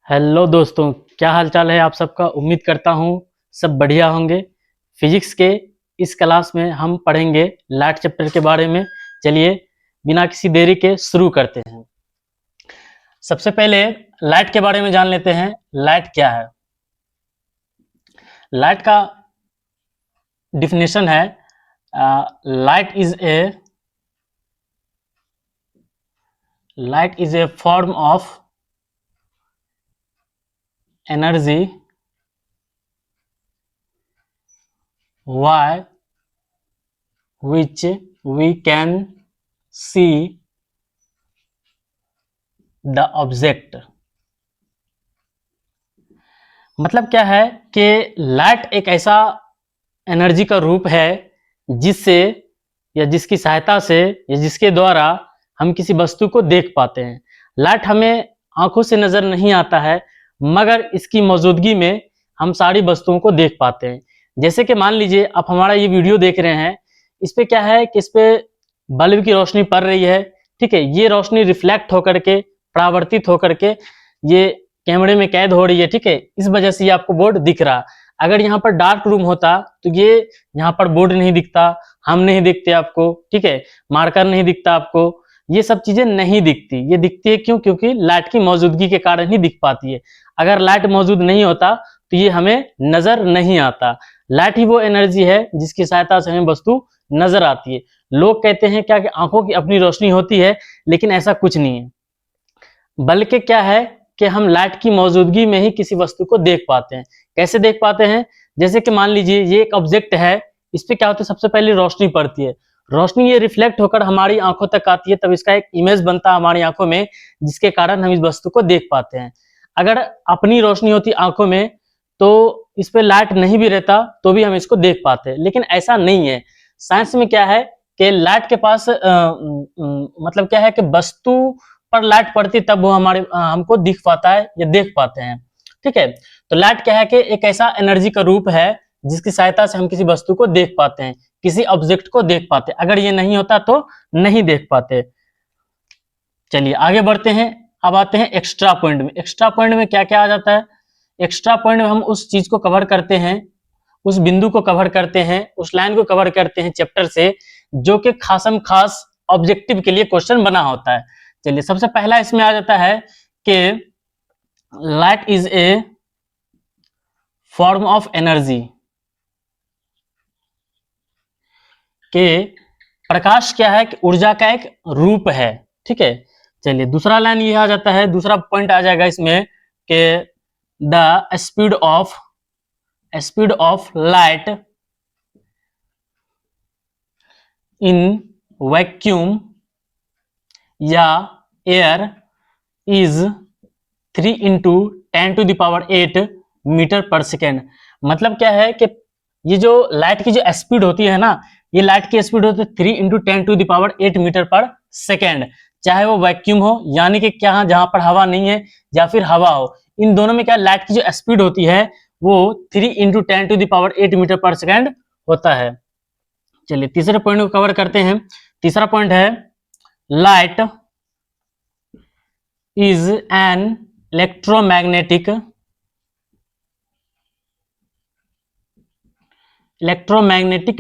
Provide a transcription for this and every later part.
Hello दोस्तों, क्या हाल चाल है आप सबका। उम्मीद करता हूँ सब बढ़िया होंगे। फिजिक्स के इस क्लास में हम पढ़ेंगे लाइट चैप्टर के बारे में। चलिए बिना किसी देरी के शुरू करते हैं। सबसे पहले लाइट के बारे में जान लेते हैं। लाइट क्या है। लाइट का डिफिनेशन है light is a form of energy why which we can see the object। मतलब क्या है कि लाइट एक ऐसा एनर्जी का रूप है जिससे या जिसकी सहायता से या जिसके द्वारा हम किसी वस्तु को देख पाते हैं। लाइट हमें आंखों से नजर नहीं आता है, मगर इसकी मौजूदगी में हम सारी वस्तुओं को देख पाते हैं। जैसे कि मान लीजिए आप हमारा ये वीडियो देख रहे हैं, इस पे क्या है कि इस पे बल्ब की रोशनी पड़ रही है, ठीक है। ये रोशनी रिफ्लेक्ट होकर के परावर्तित होकर के ये कैमरे में कैद हो रही है, ठीक है। इस वजह से ये आपको बोर्ड दिख रहा। अगर यहाँ पर डार्क रूम होता तो ये यहाँ पर बोर्ड नहीं दिखता, हम नहीं दिखते आपको, ठीक है, मार्कर नहीं दिखता आपको, ये सब चीजें नहीं दिखती। ये दिखती है क्यों? क्योंकि लाइट की मौजूदगी के कारण ही दिख पाती है। अगर लाइट मौजूद नहीं होता तो ये हमें नजर नहीं आता। लाइट ही वो एनर्जी है जिसकी सहायता से हमें वस्तु नजर आती है। लोग कहते हैं क्या कि आंखों की अपनी रोशनी होती है, लेकिन ऐसा कुछ नहीं है। बल्कि क्या है कि हम लाइट की मौजूदगी में ही किसी वस्तु को देख पाते हैं। कैसे देख पाते हैं? जैसे कि मान लीजिए ये एक ऑब्जेक्ट है, इस पे क्या होता है, सबसे पहले रोशनी पड़ती है। रोशनी ये रिफ्लेक्ट होकर हमारी आंखों तक आती है, तब इसका एक इमेज बनता है हमारी आंखों में, जिसके कारण हम इस वस्तु को देख पाते हैं। अगर अपनी रोशनी होती आंखों में तो इस पे लाइट नहीं भी रहता तो भी हम इसको देख पाते हैं, लेकिन ऐसा नहीं है। साइंस में क्या है कि लाइट के पास मतलब क्या है कि वस्तु पर लाइट पड़ती तब वो हमारे हमको दिख पाता है या देख पाते हैं, ठीक है। तो लाइट क्या है कि एक ऐसा एनर्जी का रूप है जिसकी सहायता से हम किसी वस्तु को देख पाते हैं, किसी ऑब्जेक्ट को देख पाते हैं। अगर ये नहीं होता तो नहीं देख पाते। चलिए आगे बढ़ते हैं। अब आते हैं एक्स्ट्रा पॉइंट में। एक्स्ट्रा पॉइंट में क्या क्या आ जाता है? एक्स्ट्रा पॉइंट में हम उस चीज को कवर करते हैं, उस बिंदु को कवर करते हैं, उस लाइन को कवर करते हैं चैप्टर से, जो कि खासम खास ऑब्जेक्टिव के लिए क्वेश्चन बना होता है। चलिए सबसे पहला इसमें आ जाता है कि light is a form of energy, कि प्रकाश क्या है कि ऊर्जा का एक रूप है, ठीक है। चलिए दूसरा लाइन ये आ जाता है, दूसरा पॉइंट आ जाएगा इसमें कि the speed of light in vacuum या एयर इज 3 इंटू 10⁸ मीटर पर सेकेंड। मतलब क्या है कि ये जो लाइट की जो स्पीड होती है ना, ये लाइट की स्पीड होती है 3 इंटू 10⁸ मीटर पर सेकेंड। चाहे वो वैक्यूम हो, यानी कि क्या जहां पर हवा नहीं है, या फिर हवा हो, इन दोनों में क्या लाइट की जो स्पीड होती है वो 3 इंटू 10⁸ मीटर पर सेकेंड होता है। चलिए तीसरे पॉइंट को कवर करते हैं। तीसरा पॉइंट है light is an electromagnetic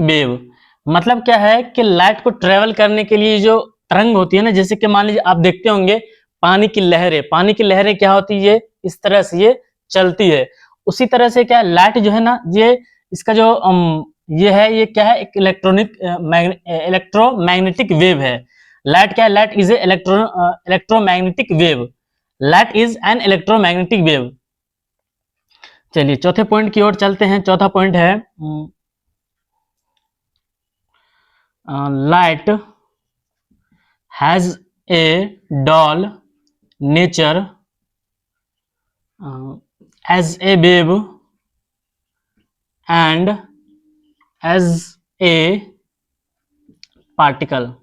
wave. मतलब क्या है कि लाइट को ट्रेवल करने के लिए जो तरंग होती है ना, जैसे कि मान लीजिए आप देखते होंगे पानी की लहरें। पानी की लहरें क्या होती है? इस तरह से ये चलती है। उसी तरह से क्या लाइट जो है ना, ये इसका जो ये है, ये क्या है, एक इलेक्ट्रोमैग्नेटिक वेव है। लाइट क्या है? Light is a electromagnetic wave. Light is an electromagnetic wave. चलिए चौथे पॉइंट की ओर चलते हैं। चौथा पॉइंट है light has a dual nature as a wave and as a particle.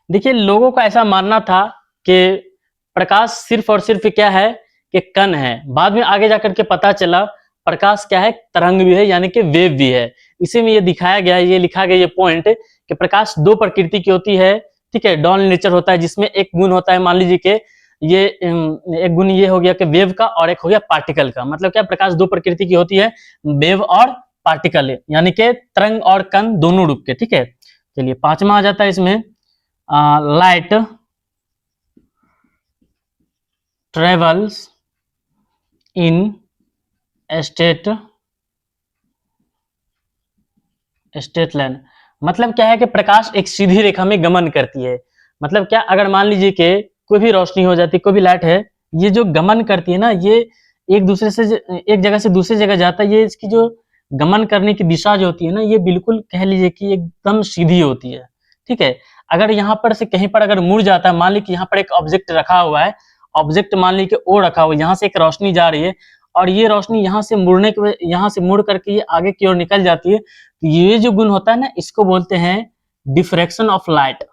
देखिए लोगों का ऐसा मानना था कि प्रकाश सिर्फ और सिर्फ क्या है कि कण है। बाद में आगे जाकर के पता चला प्रकाश क्या है, तरंग भी है, यानी कि वेव भी है। इसी में ये दिखाया गया है, ये लिखा गया ये पॉइंट कि प्रकाश दो प्रकृति की होती है, ठीक है। डॉल नेचर होता है जिसमें एक गुण होता है, मान लीजिए कि ये एक गुण ये हो गया कि वेव का, और एक हो गया पार्टिकल का। मतलब क्या, प्रकाश दो प्रकृति की होती है, वेव और पार्टिकल, यानी कि तरंग और कण दोनों रूप के। ठीक है, चलिए पांचवा आ जाता है इसमें, light travels in straight line. मतलब क्या है कि प्रकाश एक सीधी रेखा में गमन करती है। मतलब क्या, अगर मान लीजिए कि कोई भी रोशनी हो जाती है, कोई भी लाइट है, ये जो गमन करती है ना, ये एक दूसरे से एक जगह से दूसरी जगह जाता है, ये इसकी जो गमन करने की दिशा जो होती है ना, ये बिल्कुल कह लीजिए कि एकदम सीधी होती है। ठीक है, अगर यहाँ पर से कहीं पर अगर मुड़ जाता है, मान लीजिए कि यहाँ पर एक ऑब्जेक्ट रखा हुआ है, ऑब्जेक्ट मान लीजिए कि ओ रखा हुआ है, यहाँ से एक रोशनी जा रही है, और ये रोशनी यहाँ से मुड़ने के, यहाँ से मुड़ करके ये आगे की ओर निकल जाती है, तो ये जो गुण होता है ना, इसको बोलते हैं diffraction of light.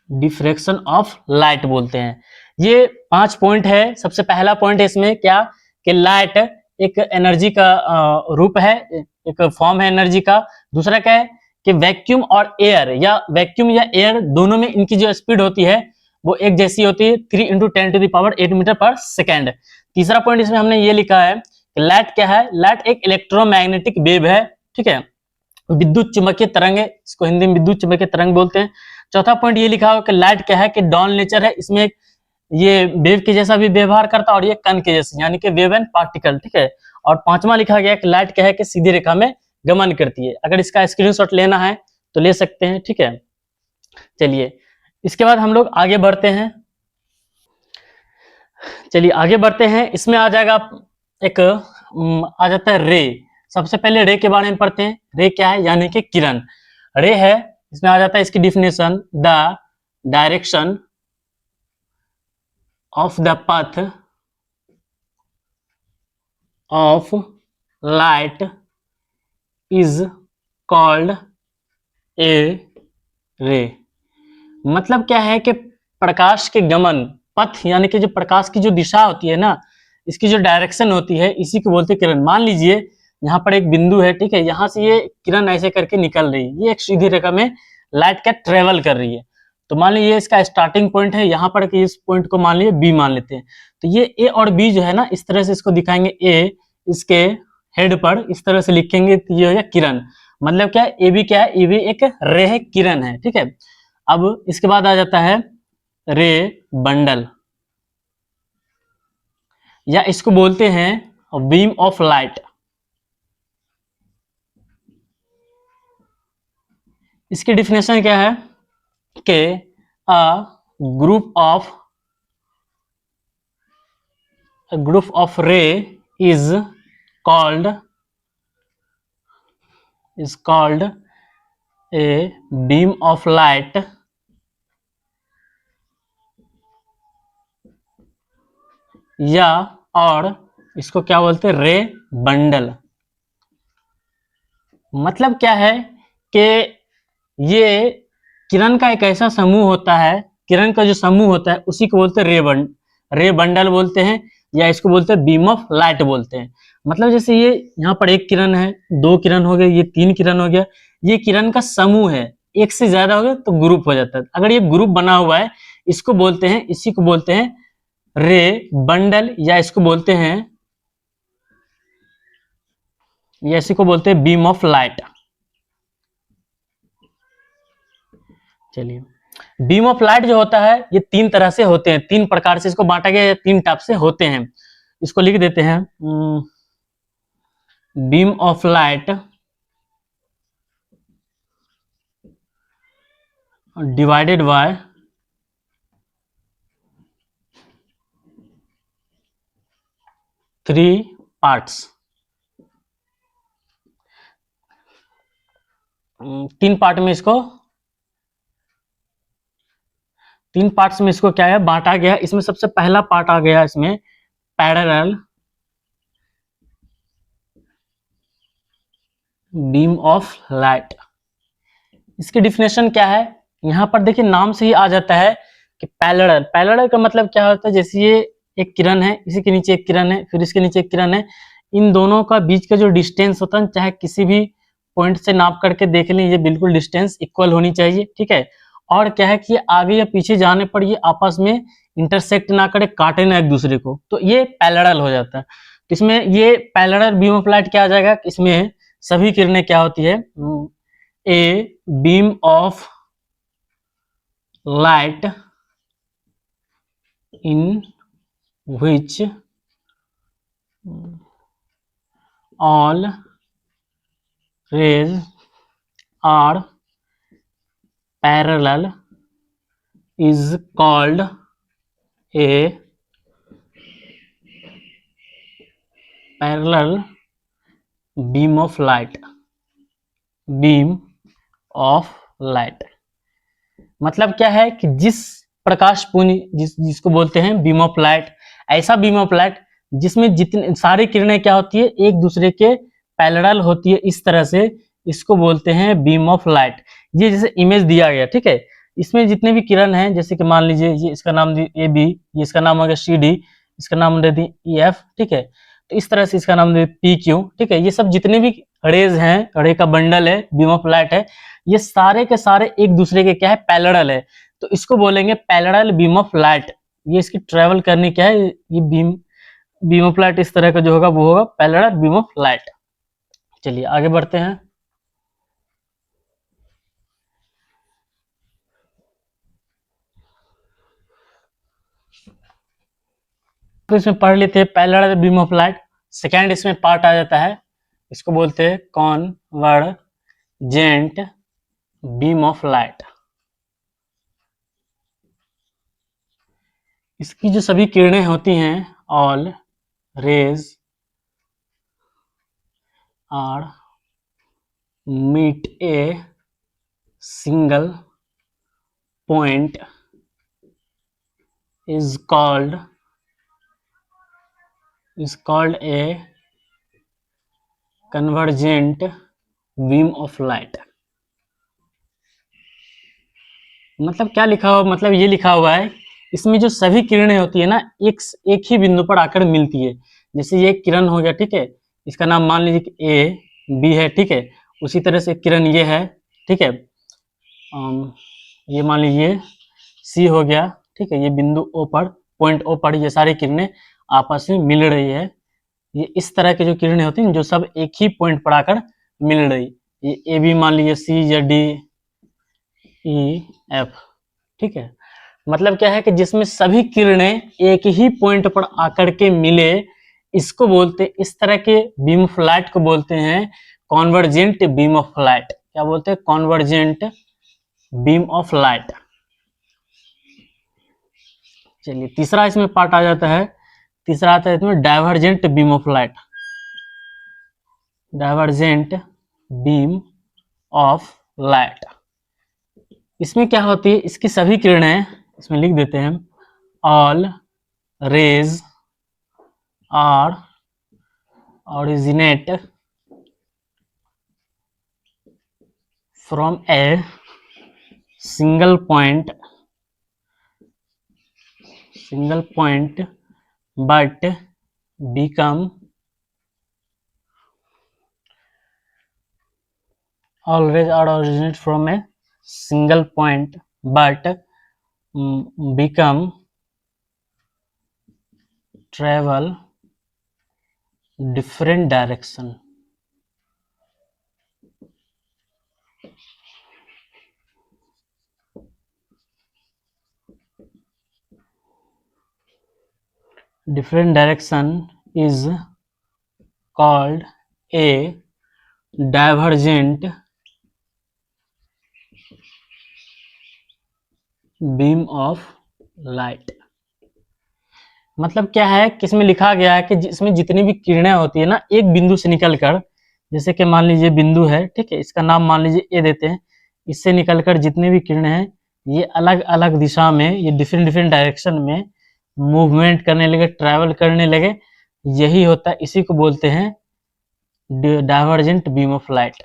Diffraction of light बोलते हैं। ये 5 पॉइंट है। सबसे पहला पॉइंट है इसमें क्या, कि लाइट एक एनर्जी का रूप है, एक फॉर्म है एनर्जी का। दूसरा क्या है कि वैक्यूम और एयर, या वैक्यूम या एयर दोनों में इनकी जो स्पीड होती है वो एक जैसी होती है, 3 × 10⁸ मीटर पर सेकेंड। तीसरा पॉइंट इसमें हमने ये लिखा है कि लाइट क्या है, लाइट एक इलेक्ट्रोमैग्नेटिक वेव है। ठीक है, विद्युत चुंबकीय तरंग है, इसको हिंदी में विद्युत चुंबकीय तरंग बोलते हैं। चौथा पॉइंट ये लिखा हो कि लाइट क्या है, कि डॉल नेचर है, इसमें ये वेव के जैसा भी व्यवहार करता है, और ये कण के जैसे, यानी कि वेव एंड पार्टिकल। ठीक है, और पांचवा लिखा गया कि लाइट क्या है, कि सीधी रेखा में गमन करती है। अगर इसका स्क्रीनशॉट लेना है तो ले सकते हैं। ठीक है, चलिए इसके बाद हम लोग आगे बढ़ते हैं। चलिए आगे बढ़ते हैं, इसमें आ जाएगा एक आ जाता है रे। सबसे पहले रे के बारे में पढ़ते हैं। रे क्या है, यानी कि किरण। रे है, इसमें आ जाता है इसकी definition, the direction of the path of light is called a रे। मतलब क्या है कि प्रकाश के गमन पथ, यानी कि जो प्रकाश की जो दिशा होती है ना, इसकी जो डायरेक्शन होती है, इसी को बोलते हैं किरण। मान लीजिए यहाँ पर एक बिंदु है, ठीक है, यहाँ से ये किरण ऐसे करके निकल रही है, ये एक सीधी रेखा में लाइट का ट्रेवल कर रही है। तो मान लीजिए इसका स्टार्टिंग पॉइंट है यहाँ पर, कि इस पॉइंट को मान लीजिए बी मान लेते हैं। तो ये ए और बी जो है ना, इस तरह से इसको दिखाएंगे। ए इसके हेड पर इस तरह से लिखेंगे, तो ये हो गया किरण। मतलब क्या है, ए बी क्या है, ए बी एक रे है, किरण है। ठीक है, अब इसके बाद आ जाता है रे बंडल, या इसको बोलते हैं बीम ऑफ लाइट। इसकी डिफिनेशन क्या है कि अ ग्रुप ऑफ रे is called a beam of light या, और इसको क्या बोलते हैं, रे बंडल। मतलब क्या है कि ये किरण का एक ऐसा समूह होता है, किरण का जो समूह होता है उसी को बोलते हैं रे बंडल बोलते हैं, या इसको बोलते हैं बीम ऑफ लाइट बोलते हैं। मतलब जैसे ये यहाँ पर एक किरण है, दो किरण हो गए, ये तीन किरण हो गया, ये किरण का समूह है। एक से ज्यादा हो गया तो ग्रुप हो जाता है। अगर ये ग्रुप बना हुआ है, इसको बोलते हैं, इसी को बोलते हैं रे बंडल, या इसको बोलते हैं, या इसी को बोलते हैं बीम ऑफ लाइट। चलिए, बीम ऑफ लाइट जो होता है ये तीन तरह से होते हैं, तीन प्रकार से इसको बांटा गया है, तीन टाइप से होते हैं। इसको लिख देते हैं, beam of light divided by three parts. तीन पार्ट में इसको, तीन पार्ट्स में इसको क्या है, बांटा गया। इसमें सबसे पहला पार्ट आ गया इसमें पैरेलल बीम ऑफ लाइट। इसकी डिफिनेशन क्या है, यहां पर देखिए नाम से ही आ जाता है कि पैरेलल। पैरेलल का मतलब क्या होता है, जैसे ये एक किरण है, इसी के नीचे एक किरण है, फिर इसके नीचे एक किरण है, इन दोनों का बीच का जो डिस्टेंस होता है, चाहे किसी भी पॉइंट से नाप करके देख लें, ये बिल्कुल डिस्टेंस इक्वल होनी चाहिए। ठीक है, और क्या है कि ये आगे या पीछे जाने पर ये आपस में इंटरसेक्ट ना करे, काटे ना एक दूसरे को, तो ये पैरेलल हो जाता है। तो इसमें ये पैरेलल बीम ऑफ लाइट क्या आ जाएगा, इसमें सभी किरणें क्या होती है, a beam of light in which all rays are parallel is called a parallel beam of light. beam of light मतलब क्या है कि जिस प्रकाश पुंज जिसको बोलते हैं बीम ऑफ लाइट, ऐसा बीम ऑफ लाइट जिसमें जितनी सारी किरणें क्या होती है, एक दूसरे के पैरेलल होती है, इस तरह से इसको बोलते हैं बीम ऑफ लाइट। ये जैसे इमेज दिया गया, ठीक है, इसमें जितने भी किरण हैं, जैसे कि मान लीजिए ये इसका नाम ए बी, ये इसका नाम हो गया सी डी, इसका नाम दे दी ई एफ, ठीक है, तो इस तरह से इसका नाम दे पी क्यू, ठीक है, ये सब जितने भी रेज हैं, रे का बंडल है, बीम ऑफ लाइट है, ये सारे के सारे एक दूसरे के क्या है, पैरेलल है, तो इसको बोलेंगे पैरेलल बीम ऑफ लाइट। ये इसकी ट्रेवल करनी क्या है, ये बीम ऑफ लाइट इस तरह का जो होगा वो होगा पैरेलल बीम ऑफ लाइट। चलिए आगे बढ़ते हैं। तो इसमें पढ़ लेते हैं parallel beam of light. Second इसमें पार्ट आ जाता है, इसको बोलते हैं कॉन्वर्जेंट बीम ऑफ लाइट। इसकी जो सभी किरणें होती हैं, all rays are meet a single point is called a convergent beam of light। मतलब क्या लिखा हुआ, मतलब ये लिखा हुआ है इसमें जो सभी किरणें होती है ना, एक ही बिंदु पर आकर मिलती है। जैसे ये किरण हो गया, ठीक है, इसका नाम मान लीजिए कि ए बी है, ठीक है, उसी तरह से किरण ये है, ठीक है, ये मान लीजिए सी हो गया, ठीक है, ये बिंदु ओ पर, पॉइंट ओ पर ये सारी किरणें आपस में मिल रही है। ये इस तरह की जो किरणें होती हैं जो सब एक ही पॉइंट पर आकर मिल रही, ये ए बी मान लीजिए सी या डी ई एफ, ठीक है, मतलब क्या है कि जिसमें सभी किरणें एक ही पॉइंट पर आकर के मिले, इसको बोलते, इस तरह के बीम ऑफ लाइट को बोलते हैं कॉन्वर्जेंट बीम ऑफ लाइट। क्या बोलते हैं, कॉन्वर्जेंट बीम ऑफ लाइट। चलिए तीसरा इसमें पार्ट आ जाता है, तीसरा आता है इसमें divergent beam of light. Divergent beam of light, इसमें क्या होती है, इसकी सभी किरणें, इसमें लिख देते हैं all rays are originate from a single point but become always are originate from a single point but become travel different direction। different direction is called a divergent beam of light। मतलब क्या है कि इसमें लिखा गया है कि जिसमें जितनी भी किरणें होती है ना, एक बिंदु से निकलकर, जैसे कि मान लीजिए बिंदु है, ठीक है, इसका नाम मान लीजिए ए देते हैं, इससे निकलकर जितने भी किरणें हैं ये अलग अलग दिशा में, ये डिफरेंट डायरेक्शन में मूवमेंट करने लगे, ट्रैवल करने लगे, यही होता है, इसी को बोलते हैं डाइवर्जेंट बीम ऑफ लाइट।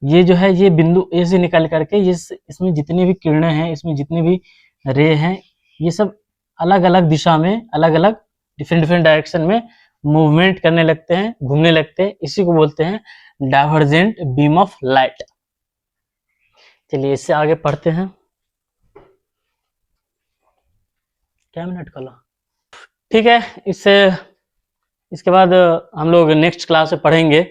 ये जो है ये बिंदु ए से निकल करके इसमें जितनी भी किरणें हैं, इसमें जितने भी रे हैं, ये सब अलग अलग दिशा में, अलग अलग डिफरेंट डायरेक्शन में मूवमेंट करने लगते हैं, घूमने लगते हैं, इसी को बोलते हैं डाइवर्जेंट बीम ऑफ लाइट। चलिए इससे आगे पढ़ते हैं। क्या मिनट कला, ठीक है। इससे इसके बाद हम लोग नेक्स्ट क्लास में पढ़ेंगे